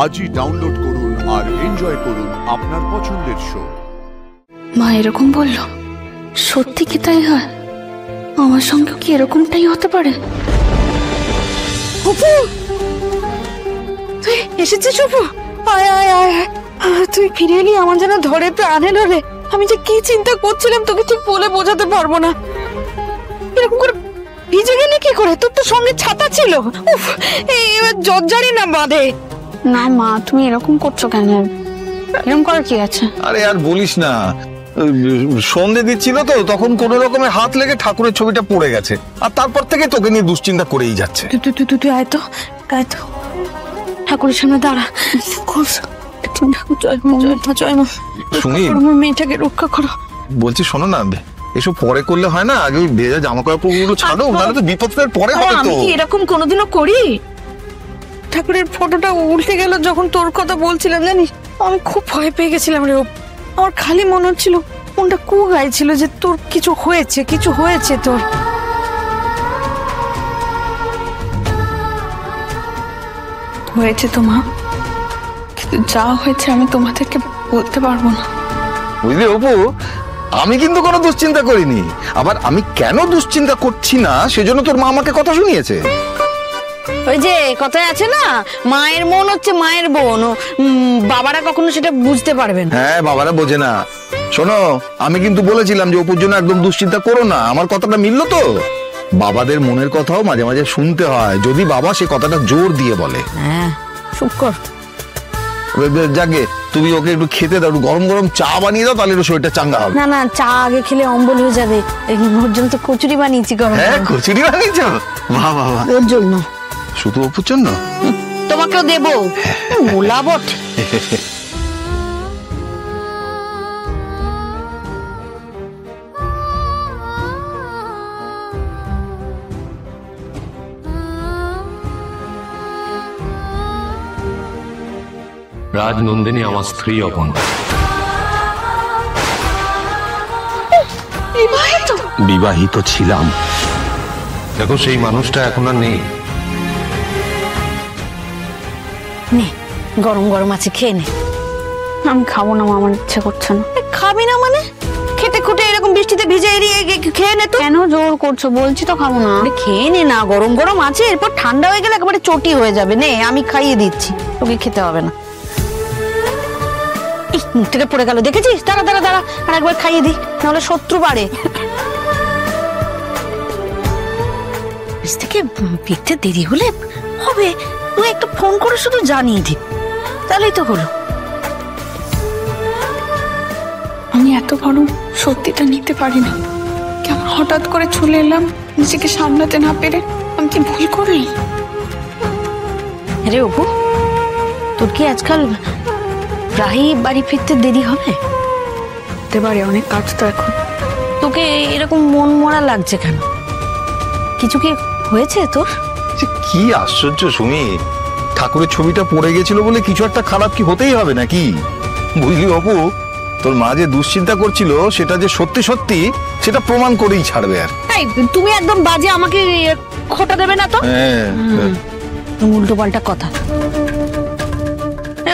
আজই ডাউনলোড করুন আর এনজয় করুন আপনার পছন্দের শো। মা এরকম বলল, সত্যি কি তাই হয়? আমার সঙ্গে কি এরকমটাই হতে পারে? অপু, তুই এসেছিস? অপু, আয় আয় আয়, তুই ফিরে এলি, আমার যেন ধরে প্রাণে ধরে। আমি যে কি চিন্তা করছিলাম তোকে ঠিক বলে বোঝাতে পারবো না। এরকম করে ভিজে গেলি কি করে? তোর তো সঙ্গে ছাতা ছিল। উফ, এবার জর্জারি না বাঁধে। না মা, তুমি এরকম করছো কেন? এরকম করার কি আছে? আরে আর বলিস না, সন্ধে দিচ্ছিল তো, তখন কোন রকমে হাত লেগে ঠাকুরের ছবিটা পড়ে গেছে, আর তারপর থেকে তোকে নিয়ে দুশ্চিন্তা করেই যাচ্ছে। তুই আয় তো, আয় তো, ঠাকুরের সামনে দাঁড়া। মেয়েটাকে রক্ষা করো। বলছি শোনো না, এসব পরে করলে হয় না, আগে ওই ভেজা জামা কাপড়গুলো ছাড়ো, নাহলে তো বিপদের পরে হবে। তো আমি কি এরকম কোনোদিনও করি? ঠাকুরের ফটোটা উল্টে গেল যখন তোর কথা বলছিলাম, জানিস আমি খুব ভয় পেয়ে গেছিলাম রে। আমার খালি মনে হচ্ছিল কোনটা কু গাইছিল যে তোর কিছু হয়েছে তোর। হয়েছে তো মা, কিন্তু যা হয়েছে আমি তোমাদেরকে বলতে পারবো না। বুঝলি অপু, আমি কিন্তু কোনো দুশ্চিন্তা করিনি। আবার আমি কেন দুশ্চিন্তা করছি না সেজন্য তোর মা আমাকে কথা শুনিয়েছে। ওই যে কথায় আছে না, মায়ের মন হচ্ছে মায়ের বোন, বাবারা কখনো সেটা বুঝতে পারবেন। হ্যাঁ, বাবারা বোঝে না। শোনো, আমি কিন্তু বলেছিলাম যে অপুর জন্য একদম দুশ্চিন্তা করো না। আমার কথাটা মিললো তো? বাবাদের মনের কথাও মাঝে মাঝে শুনতে হয়, যদি বাবা সে কথাটা জোর দিয়ে বলে। হ্যাঁ, চুপ কর। যাকে তুমি ওকে একটু খেতে দাও, গরম গরম চা বানিয়ে দাও, তাহলে শরীরটা চাঙ্গা হবে। না, চা আগে খেলে অম্বল হয়ে যাবে। ওর জন্য তো কচুরি বানিয়েছি গরম। হ্যাঁ, কচুরি বানিয়েছো? বাহ বাহ বাহ। ওর জন্য? শুধু অপুর জন্য? তোমাকেও দেবো। গোলাবট। রাজনন্দিনী আমার স্ত্রী অপর্ণা। বিবাহিত ছিলাম। দেখো, সেই মানুষটা এখন আর নেই। নে, গরম গরম আছে, খেয়ে নে। আমি খাবো না মা, আমার ইচ্ছে করছে না। খাবি না মানে? খেতে খুঁটে এরকম বৃষ্টিতে ভিজে এড়িয়ে খেয়ে নে তো। কেন জোর করছো? বলছি তো খাবো না। খেয়ে নে না, গরম গরম আছে, এরপর ঠান্ডা হয়ে গেলে একেবারে চটি হয়ে যাবে। নে, আমি খাইয়ে দিচ্ছি, তোকে খেতে হবে না। মুখ থেকে পড়ে গেল, দেখেছিস? দাঁড়া দাঁড়া দাঁড়া, আর একবার খাইয়ে দি, নাহলে শত্রু বাড়ে। থেকে ফিরতে দেরি হলে হবে, তুই একটা ফোন করে শুধু জানিয়ে দি, তাহলেই তো হলো। আমি এত বড় সত্যিটা নিতে পারি না। কেমন হঠাৎ করে চলে এলাম, নিজেকে সামলাতে না পেরে। আমি কি ভুল করলাম? আরে অপু, তোর কি আজকাল প্রায়ই বাড়ি ফিরতে দেরি হবে? হতে পারে, অনেক কাজ তো এখন। তোকে এরকম মন মরা লাগছে কেন? কিছু কি হয়েছে তোর? কি আশ্চর্য সুমি, ঠাকুরের ছবিটা পড়ে গেছিল বলে কিছু একটা খারাপ কি হতেই হবে নাকি? বুঝলি অপু, তোর মা যে দুশ্চিন্তা করছিল সেটা যে সত্যি সত্যি, সেটা প্রমাণ করেই ছাড়বে। আর তুমি একদম বাজে আমাকে খোটা দেবে না তো। উল্টো পাল্টা কথা।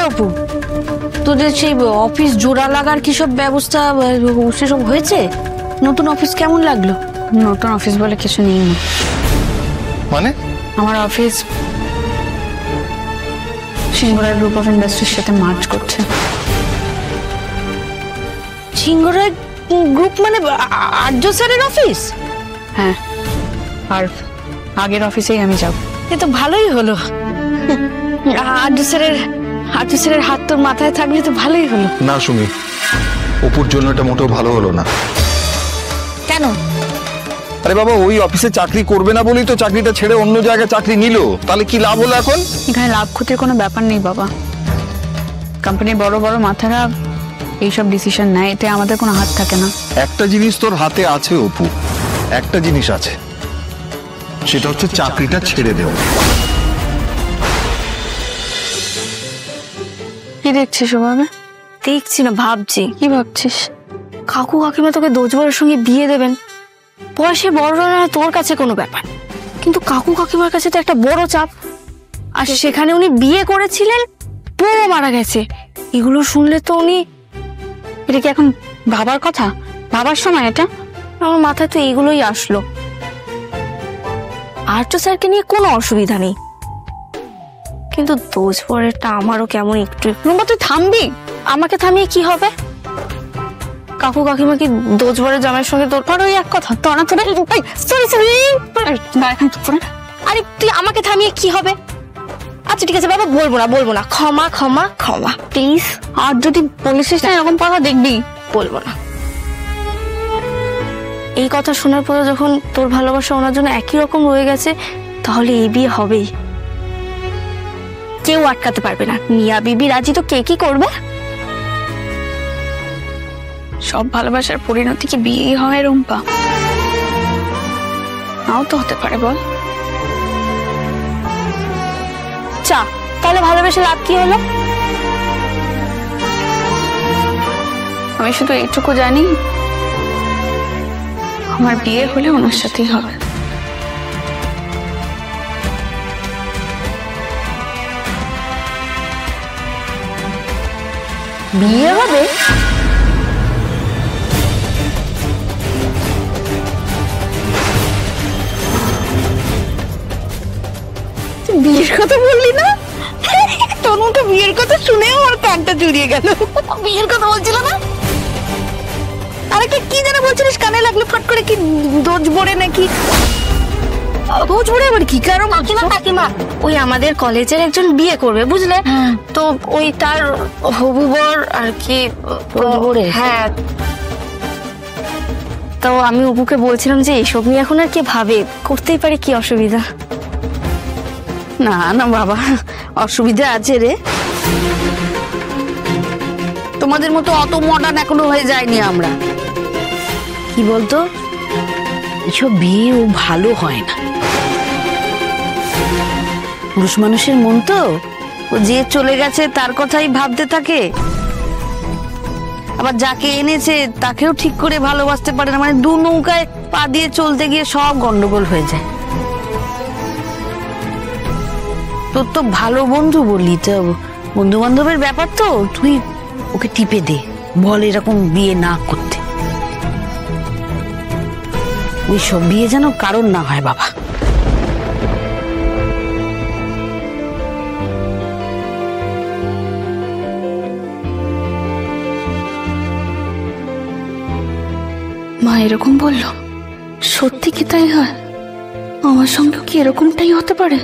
অপু, তোদের সেই অফিস জোড়া লাগার কি সব ব্যবস্থা সেসব হয়েছে? নতুন অফিস কেমন লাগলো? নতুন অফিস বলে কিছু নেই। মানে? আমার অফিস সিংহরায় গ্রুপ অফ ইন্ডাস্ট্রির সাথে মার্জ করছে। সিংহরায় গ্রুপ মানে আর্য স্যারের অফিস? হ্যাঁ, আর আগের অফিসেই আমি যাব। এ তো ভালোই হলো। আর্য স্যারের হাত তোর মাথায় থাকলে তো ভালোই হলো। না সুমি, অপুর জন্য এটা মোটেও ভালো হলো না। কেন? আরে বাবা, ওই অফিসে চাকরি করবে না বলেই তো চাকরিটা ছেড়ে অন্য জায়গায় চাকরি নিল। তাহলে কি লাভ হলো এখন? এখানে লাভ ক্ষতির কোনো ব্যাপার নেই বাবা। কোম্পানির বড় বড় মাথারা এইসব ডিসিশন নেয়, এতে আমাদের কোনো হাত থাকে না। একটা জিনিস তোর হাতে আছে অপু, একটা জিনিস আছে, সেটা হচ্ছে চাকরিটা ছেড়ে দেও। কি দেখছিস ওভাবে? দেখছি না, ভাবছি। কি ভাবছিস? কাকু কাকিমা তোকে দোজবরের সঙ্গে বিয়ে দেবেন। বয়সে বড় না তোর কাছে কোনো ব্যাপার, কিন্তু কাকু কাকিমার কাছে তো একটা বড় চাপ। আর সেখানে উনি বিয়ে করেছিলেন বউ মারা গেছে, এগুলো শুনলে তো উনি, এটা কি এখন ভাবার কথা? ভাবার সময় এটা? আমার মাথায় তো এইগুলোই আসলো। আর্য স্যারকে নিয়ে কোনো অসুবিধা নেই, কিন্তু দোষ পরেরটা আমারও কেমন একটু। রুম্পা তুই থামবি? আমাকে থামিয়ে কি হবে? কাকু কাকিমা কি দোষ পরের জামাইয়ের সঙ্গে তোর তোর ওই এক কথা তোরা তোরে সরি সরি। সরি। আরে তুই আমাকে থামিয়ে কি হবে? আচ্ছা ঠিক আছে বাবা, বলবো না, ক্ষমা ক্ষমা ক্ষমা প্লিজ। আর যদি বলিস না এরকম কথা দেখবি। বলবো না। এই কথা শোনার পরে যখন তোর ভালোবাসা ওনার জন্য একই রকম রয়ে গেছে, তাহলে এই বিয়ে হবেই, কেউ আটকাতে পারবে না। মিয়া বিবি রাজি তো কে কি করবে? সব ভালোবাসার পরিণতি কি বিয়ে হয় রুম্পা? নাও তো হতে পারে, বল। চা, তাহলে ভালোবেসে লাভ কি হলো? আমি শুধু এইটুকু জানি, আমার বিয়ে হলে ওনার সাথেই হবে। বিয়ে হবে? বিয়ের কথা বললি না? তোর মুখে বিয়ের কথা শুনে আমার কানটা জুড়িয়ে গেল। বিয়ের কথা বলছিল না? আরেকটা কি যেন বলছিলিস, কানে লাগলো ফট করে, কি দোজ বড়ে নাকি? দোজ বড়ে আবার কি কারণ? কাকিমা ওই আমাদের কলেজের একজন বিয়ে করবে, বুঝলে তো, ওই তার হবু বর আর কি। হ্যাঁ, তো আমি অপুকে বলছিলাম যে এইসব নিয়ে এখন আর কি ভাবে, করতেই পারে, কি অসুবিধা? না না বাবা, অসুবিধা আছে রে। তোমাদের মতো অত মডার্ন এখনো হয়ে যায়নি আমরা। কি বলতো, এসব বিয়ে ও ভালো হয় না। পুরুষ মানুষের মন তো, ও যে চলে গেছে তার কথাই ভাবতে থাকে, আবার যাকে এনেছে তাকেও ঠিক করে ভালোবাসতে পারে না। মানে দু নৌকায় পা দিয়ে চলতে গিয়ে সব গন্ডগোল হয়ে যায়। তোর তো ভালো বন্ধু বললি, তো বন্ধু বান্ধবের ব্যাপার তো, তুই ওকে টিপে দে, বল এরকম বিয়ে না করতে। ওই সব বিয়ে যেন কারণ না হয় বাবা। মা এরকম বললো, সত্যি কি তাই হয়? আমার সঙ্গেও কি এরকমটাই হতে পারে?